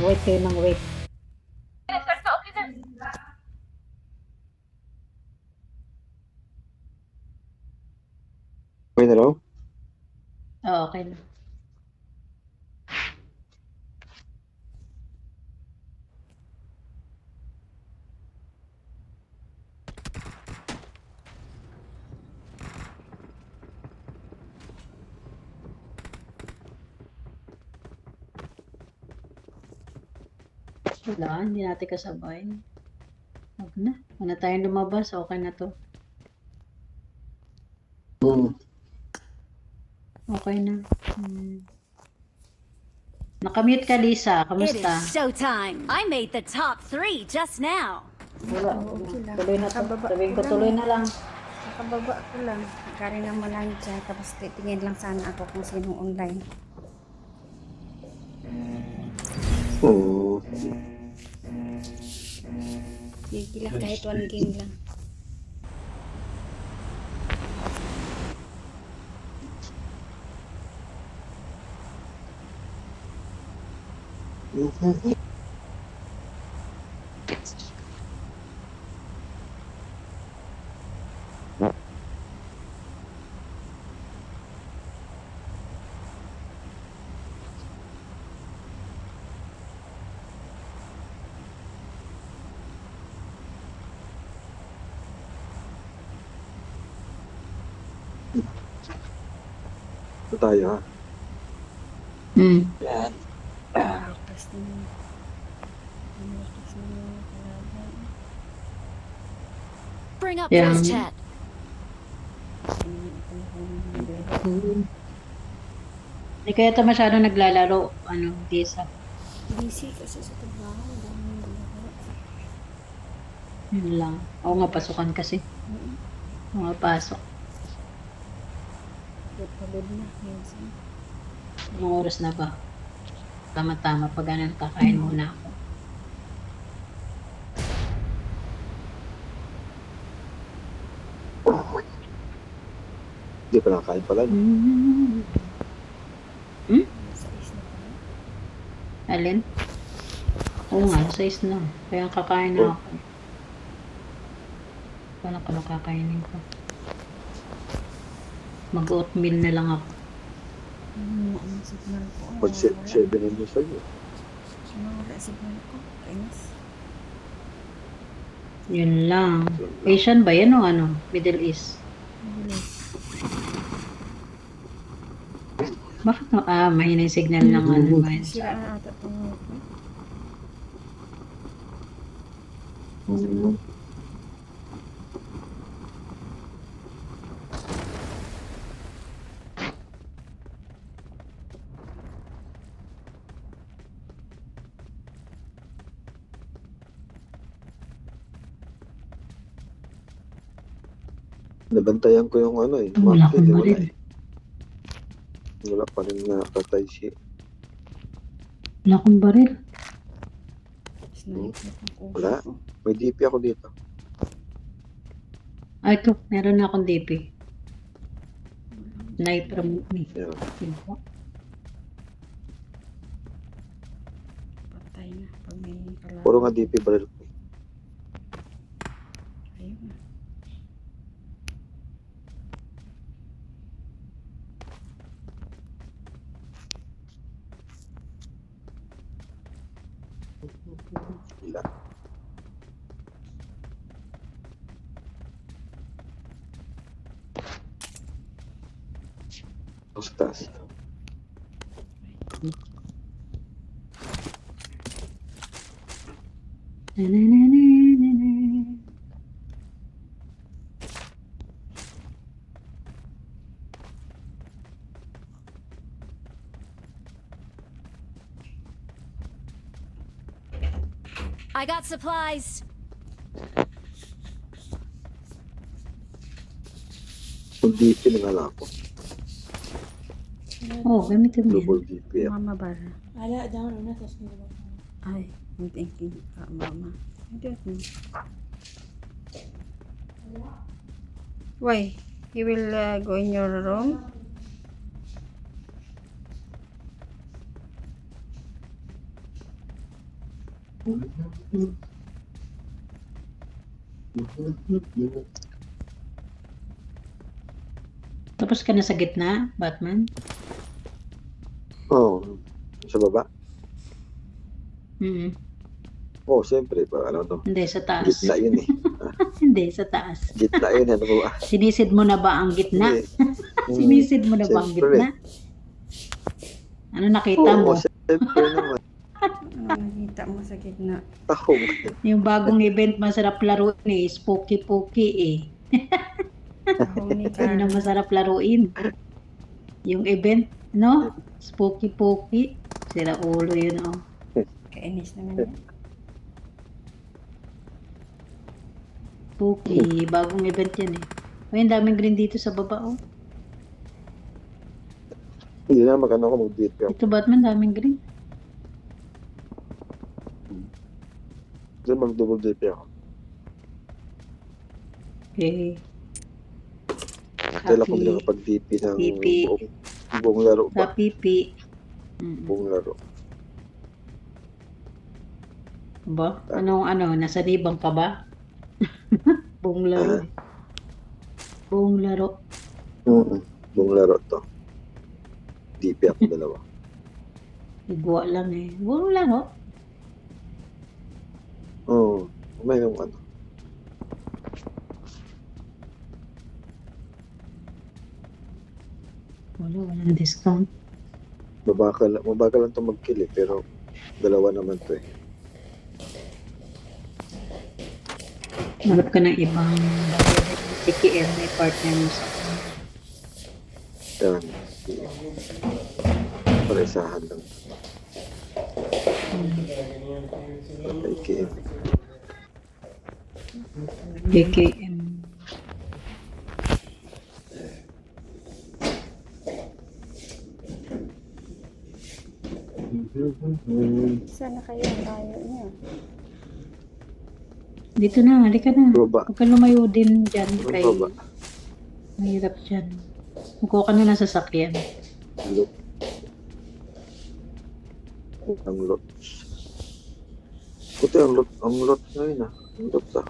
Wait kayo ng wait. Okay na raw? Oo, okay na. Wala, hindi natin kasabay. Huwag na. Huwag na tayong lumabas. Okay na to. Okay na. Nakamute ka, Lisa. It Kamusta? is showtime. I made the top 3 just now. Wala. Okay lang. Tuloy na to. Nakababa Sabihin ko, ko lang. tuloy na lang. Nakababa ko lang. Kari na mo lang dyan. Tapos titingin lang sana ako kung sinong online. Oo. Sige lang kahit one game lang. Ito tayo ha. Yan. Tapos na. Tapos na. Bring up Yeah. voice chat. Hindi kaya ito masyado naglalaro. Lisa. Busy kasi sa trabaho. Dami ng ginagawa. Yun lang. Oo nga, pasukan kasi. Oo nga, pasok. Pagod na. Minsan. Anong oras na ba? Tama-tama. Pag ganun, kakain muna ako. Hindi pa nakakain pala. No? Sa is na pala. Alin? Oo nga, 6 na. Kaya kakain na ako. Paano ko kakainin ko? Mag-oatmeal na lang ako. Ang signal ko. Pag 7 mo sa'yo. Wala signal ko. Kainis. Yun lang. Asian ba yan o ano? Middle East? Bilis. Bakit no? Mahina yung signal ng ano. Mahina Sira sa... na ata itong Nabantayan ko yung ano eh. Wala Martin, akong wala baril. eh. Wala pa rin nakatay si... Wala akong baril. sniper ng ulo Wala. ko. May DP ako dito. Ito. Meron na akong DP. Sniper mo. Yan. Patay na. Pag may kalaban. Puro nga DP baril ko. Ayun. Wala. Ito sa taas. I got supplies. Kung DP na nga lang ako. Oh, gamitin mo yan. Double DP ako. Mama bara. Ala, down na, tapos nila. Ay, I'm thinking. Mama. Hindi ako. Why? He will go in your room? Tapos ka na sa gitna, Batman? Oo. Sa baba? Mm. Oo, siyempre. Ano to? Hindi, sa taas. Gitna yun eh. Hindi, sa taas. Gitna yun. Ano ba? Sinisid mo na ba ang gitna? Hindi. Sinisid mo na ba ang Siyempre. gitna? Ano nakita Oo, mo? siyempre naman. Ano nakita mo sa gitna? Tahong. Yung bagong event, masarap laruin eh. Spooky-pooky eh. Tahong ni Yun ang Carl. masarap laruin. Yung event, no? Spooky-pooky. Sira ulo yun, oh. Kainis naman yan. Spooky. Bagong event yan eh. Ay, ang daming green dito sa baba, oh. Hindi na magano ako mag-date ka. Ito, Batman, daming green. Diyan mag-double date ako. Okay. Kailan ko Happy. din nakapag-DP ng DP. buong laro Sa ba? pipi. Mm. Buong laro. Ba? Anong nasa libang ka ba? Buong laro. Buong laro. Buong laro to. DP ako dalawa. Igwa lang eh. Buong laro. Oo. May yung ano. Walang discount. Mabagal lang to mag-kill eh, pero dalawa naman to eh. Hanap ka ng ibang TKM na partner mo sa Yan. Para isahan lang. Okay, KM. TKM. Sana kayo ang layo niya. Dito na, halika na. Baba. Huwag ka lumayo din dyan kay... Baba. Mahirap dyan. Mukuha ka na ng sasakyan. Lot. Ang lot. Puti ang lot. Ang lot ngayon ah. Ang lot ah.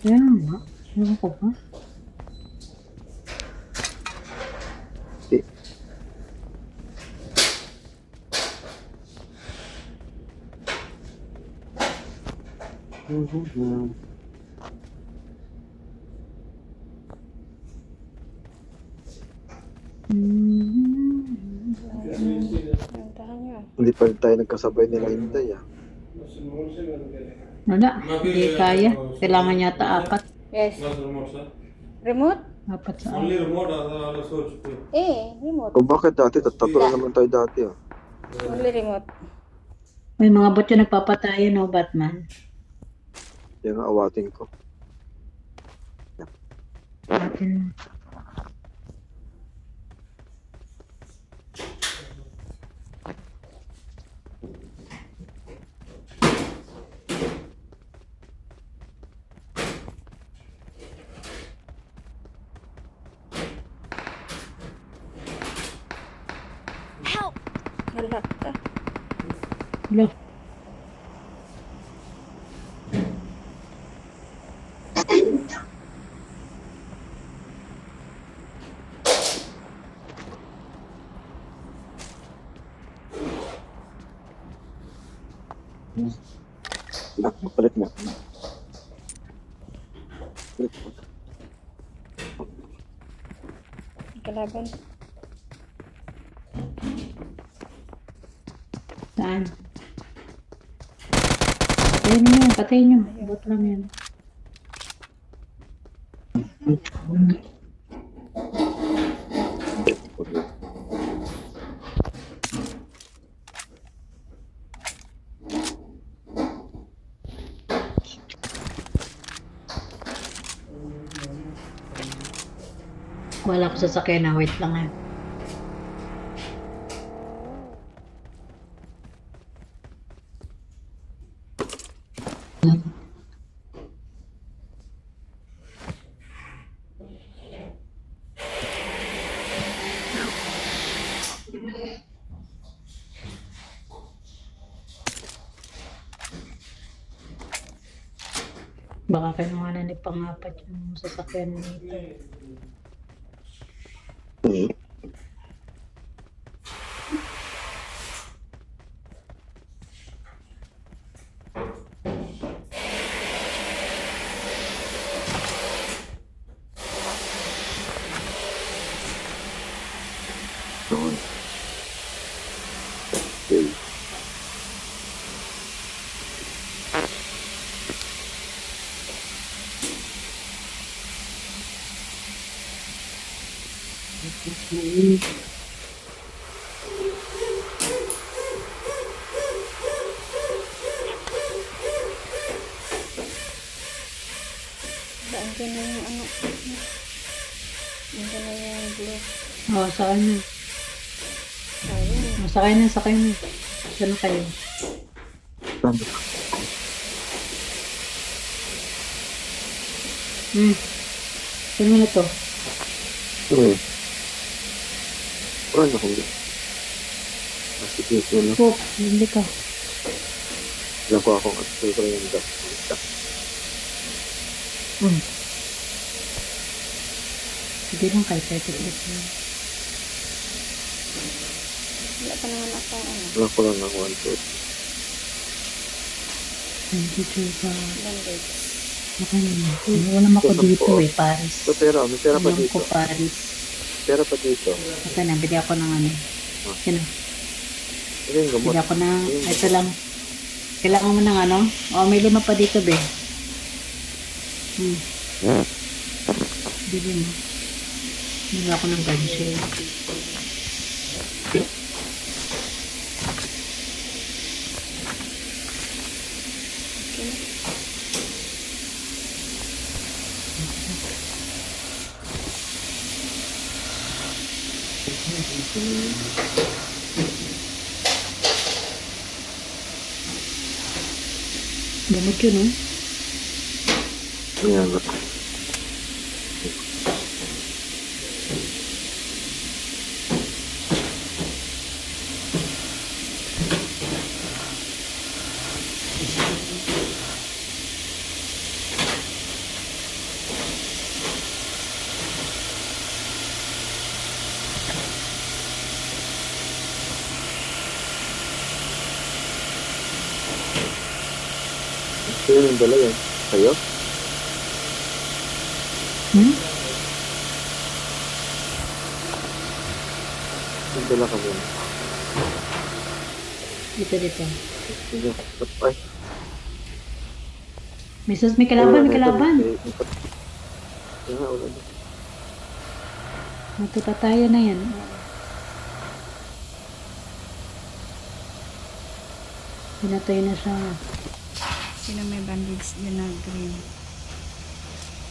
Kaya nga. Ewan ko ba? Di. Nantahan niyo. Hindi pa rin tayo nagkasabay nila Inday ah. Wala. Hindi kaya. Kailangan yata apat. Yes. What's the remote, sir? Remote? Apat sa Only remote or the other source too? Remote. O bakit dati? Tatlo na naman tayo dati ah. Only remote. May mga bot yung nagpapatayan, no, Batman? Yan ang awatin ko. Atin. Help! Halak ka. Look. Palit mo. Palit mo. Kalaban. Saan? Patayin nyo yan. Patayin nyo. Bot lang yan. Wala ko sasakyan na. Wait lang yan. Baka kinuha na ni pangapat yung sasakyan dito. Hmm. Doon. Okay. Daan ka na yung ano. Yung ka na yung blue. Oh, saan na? Ayun. Oh, sakay na, sakay na. Saan na kayo? Tama. Saan mo na to? Hmm. Ano kung sige, ano? Pop, hindi ka. Alam ko ako at ko yung gas. Sige lang kayo, kahit ulit na. Wala pa naman ako ano. Alam ko lang ako ang tuot. Thank you, Chupa. Bandage. Baka naman. Wala ako dito eh, Paris. So, pero, may pera pa Alam dito. ko, Paris. Pera pa dito. Baka na, bili ako ng ano. Sino? Ano yung gamot? Bili ako ng, ito lang. Kailangan mo ng ano? Oh, may 5 pa dito, be. Bili mo. Bili ako ng ganche. Gamot yun, oh. Ayan. Sino yung dala yan? Kayo? Yung dala ka muna. Dito. Sige. Ay. May kalaban, may kalaban. Kaya nga, wala na. Matutatayan na yan. Pinatay na siya. Sino may bandage din na green?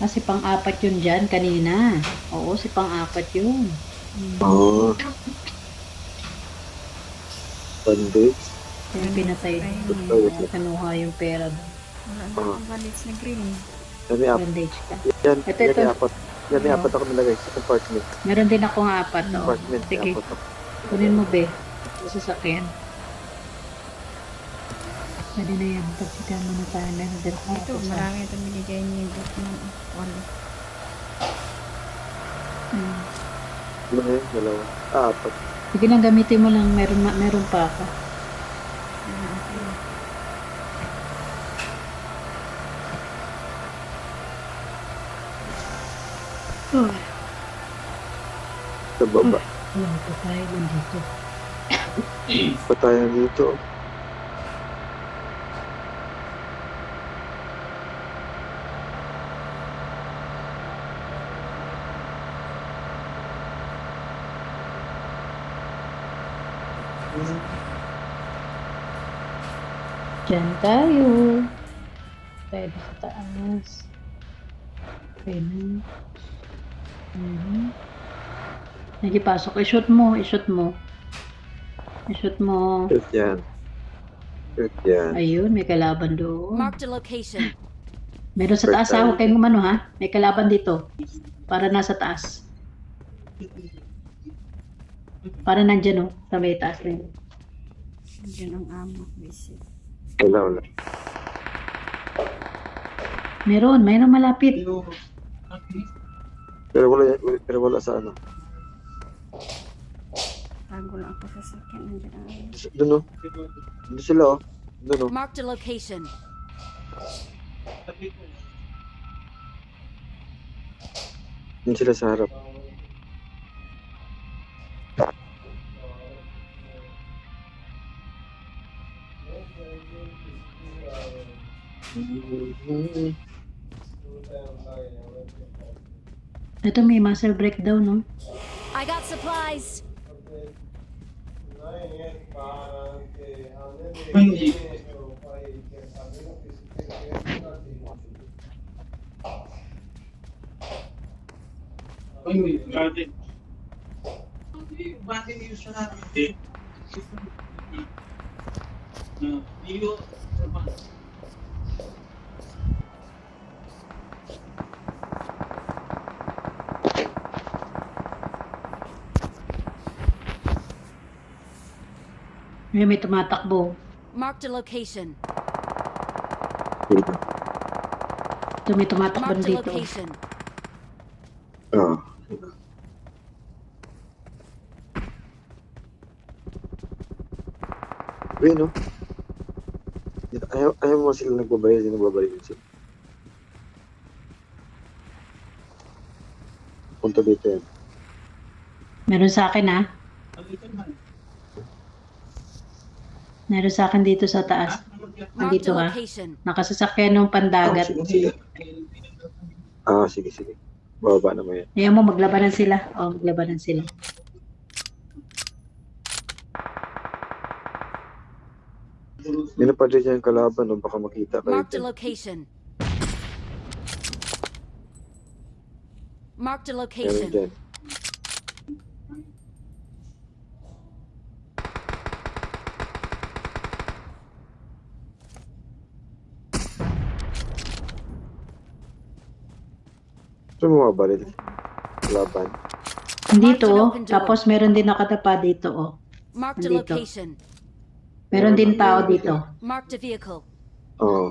Kasi pang-apat yun dyan kanina. Oo, si pang-apat yun. Oo. Bandage. Kaya pinatay. Ayun. Kanuha yung pera doon. Wala na akong bandage na green. Yan may apat. Bandage ka. Yan, Ito, yan ito. may apat. Yan may apat ako nilagay sa compartment. Meron din akong 4. Oo. Compartment, may Sige, apat ako. kunin mo, be. Sa sasakyan. Pwede na yan. Pagsitan mo na tayo. Meron din ako. Ito, marami ito binigay niya dito ng wala. Ano na yun? Dalawa. Apat. Sige na, gamitin mo lang. Meron pa ako. Oh, Sa baba. wala pa tayo nandito. Patayan dito. Diyan tayo. Tayo sa taas. Okay na. Nagipasok. I-shoot mo. I-shoot mo. I-shoot mo. Shoot yan. Shoot yan. Ayun, may kalaban doon. Marked a location. Meron sa taas ha. Huwag kayong umano ha. May kalaban dito. Para nasa taas. Para nandyan oh. Sa may taas na yun. Diyan ang amo. Visit. Wala, wala. Meron malapit. Pero wala sa ano. Tago lang ako sa sakyan. Nandiyan ang... Doon no? Doon sila oh. Doon no? Marked a location. Doon sila sa harap. Ito may muscle breakdown, no? I got supplies. May tumatakbo. Marked a location. Dito. Ito may tumatakbo Marked a dito. location. Ah. Uy, no? Dito, ayaw mo sila nagbabayad, hindi nagbabayad sila. Punta dito yan. Meron sa akin, ha? Meron sa akin dito sa taas. Marked Nandito, a ha? location. Nakasasakyan ng pandagat. Ah, sige, sige. Bababa naman yan. Ayaw mo, maglabanan sila. O, maglabanan sila. Hindi na pa rin yung kalaban, no? Baka makita kayo Marked a dyan. location. Marked a Meron location. dyan. Saan mo mabaril? Laban. Dito, an oh. open door. Tapos meron din nakatapa dito, oh. Marked a Nandito. location. Meron din tao dito. Marked a vehicle. Oo.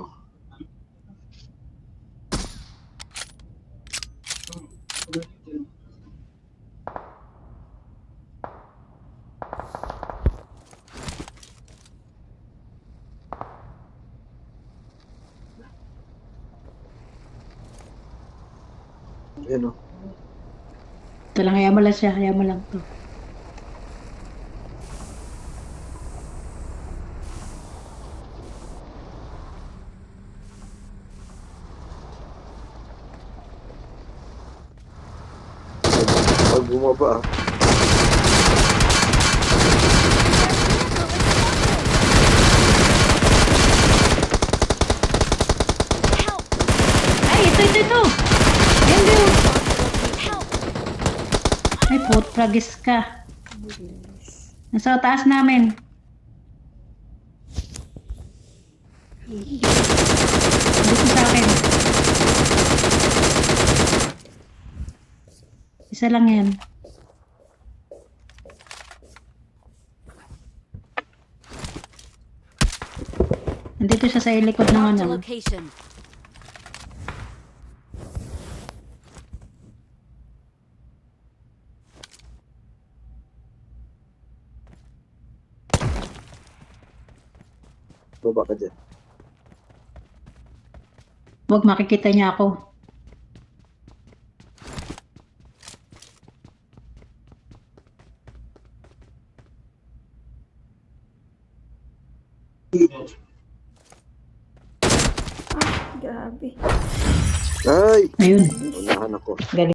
Ayan o. Ito lang, hayaan mo lang siya. Hayaan mo lang to. Pag bumaba ah. Help! Ay, ito! Ayan, Bill. Help! Ay, putragis ka. Nasa taas namin. Dito sa akin. Isa lang yan. Nandito siya sa likod ng Marked a ano. location. Baba ka dyan. Huwag makikita niya ako. Grabe. Ay! Ayun. Unahan ako. Galing.